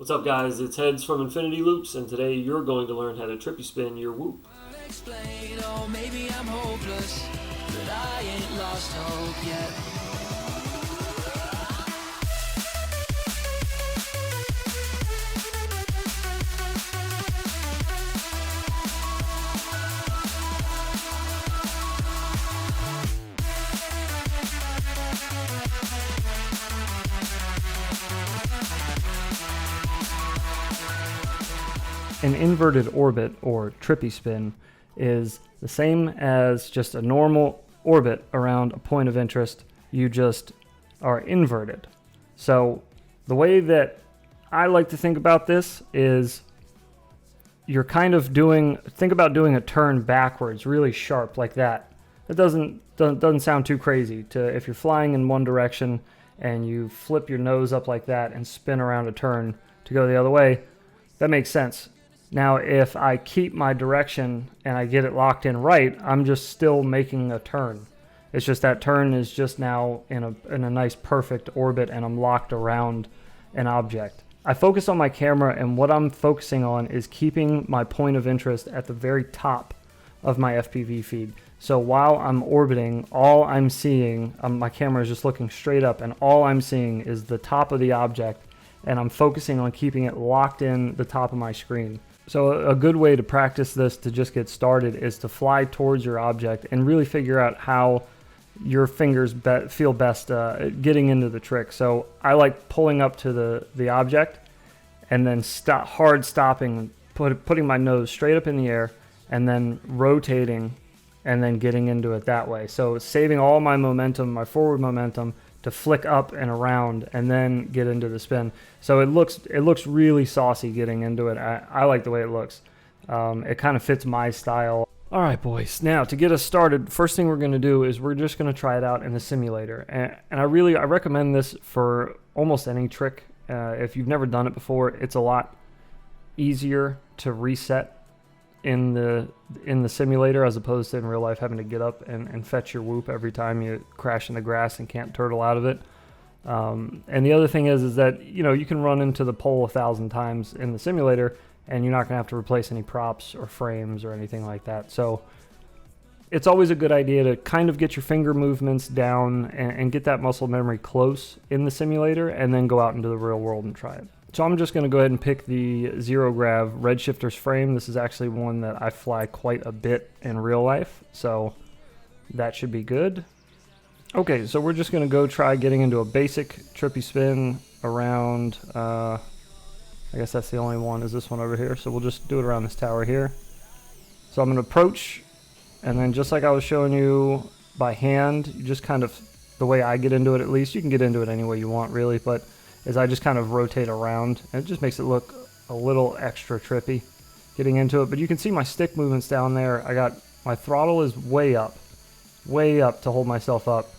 What's up, guys? It's Heads from Infinity Loops, and today you're going to learn how to trippy spin your whoop. Explain, oh, maybe I'm hopeless, but I ain't lost hope yet. An inverted orbit, or trippy spin, is the same as just a normal orbit around a point of interest. You just are inverted. So the way that I like to think about this is you're kind of think about doing a turn backwards, really sharp like that. That doesn't sound too crazy. If you're flying in one direction and you flip your nose up like that and spin around a turn to go the other way, that makes sense. Now, if I keep my direction and I get it locked in right, I'm just still making a turn. It's just that turn is just now in a nice perfect orbit and I'm locked around an object. I focus on my camera, and what I'm focusing on is keeping my point of interest at the very top of my FPV feed. So while I'm orbiting, all I'm seeing, my camera is just looking straight up, and all I'm seeing is the top of the object, and I'm focusing on keeping it locked in the top of my screen. So a good way to practice this to just get started is to fly towards your object and really figure out how your fingers feel best getting into the trick. So I like pulling up to the object and then hard stopping, putting my nose straight up in the air and then rotating and then getting into it that way. So saving all my momentum, my forward momentum, to flick up and around and then get into the spin. So it looks really saucy getting into it. I like the way it looks. It kind of fits my style. All right, boys. Now, to get us started, first thing we're going to do is we're just going to try it out in the simulator. And I recommend this for almost any trick. If you've never done it before, it's a lot easier to reset in the simulator as opposed to in real life having to get up and fetch your whoop every time you crash in the grass and can't turtle out of it. And the other thing is that you can run into the pole 1,000 times in the simulator and you're not going to have to replace any props or frames or anything like that. So it's always a good idea to kind of get your finger movements down and get that muscle memory close in the simulator and then go out into the real world and try it. So I'm just going to go ahead and pick the Zero Grav Redshifter's frame. This is actually one that I fly quite a bit in real life, so that should be good. Okay, so we're just going to go try getting into a basic trippy spin around, I guess that's the only one, is this one over here. So we'll just do it around this tower here. So I'm going to approach, and then just like I was showing you by hand, you just kind of, the way I get into it at least, you can get into it any way you want really, but is I just kind of rotate around, and it just makes it look a little extra trippy getting into it. But you can see my stick movements down there. I got my throttle is way up to hold myself up.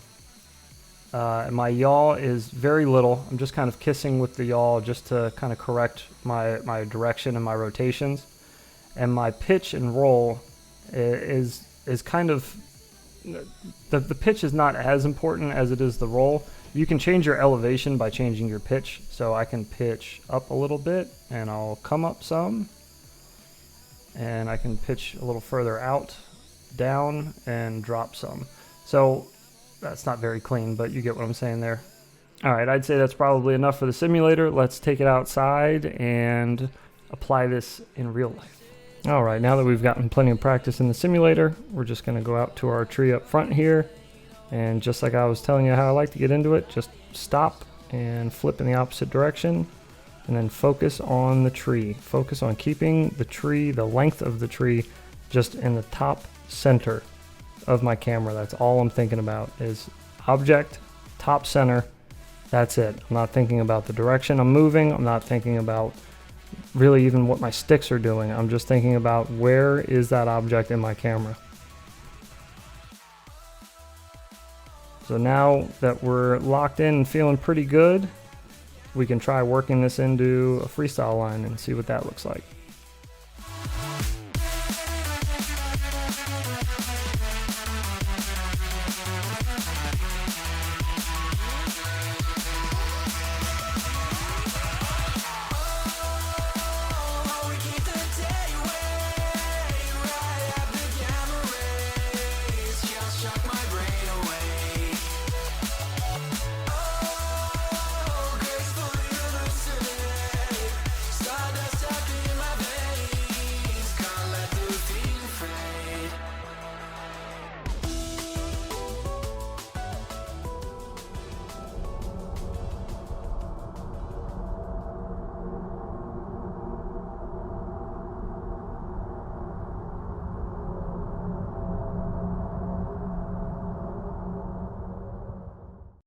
And my yaw is very little. I'm just kind of kissing with the yaw just to kind of correct my direction and my rotations. And my pitch and roll is kind of, the pitch is not as important as it is the roll. You can change your elevation by changing your pitch. So I can pitch up a little bit and I'll come up some. And I can pitch a little further out, down, and drop some. So that's not very clean, but you get what I'm saying there. All right, I'd say that's probably enough for the simulator. Let's take it outside and apply this in real life. All right, now that we've gotten plenty of practice in the simulator, we're just gonna go out to our tree up front here. And just like I was telling you how I like to get into it, just stop and flip in the opposite direction and then focus on the tree. Focus on keeping the tree, the length of the tree, just in the top center of my camera. That's all I'm thinking about is object, top center. That's it. I'm not thinking about the direction I'm moving. I'm not thinking about really even what my sticks are doing. I'm just thinking about where is that object in my camera. So now that we're locked in and feeling pretty good, we can try working this into a freestyle line and see what that looks like.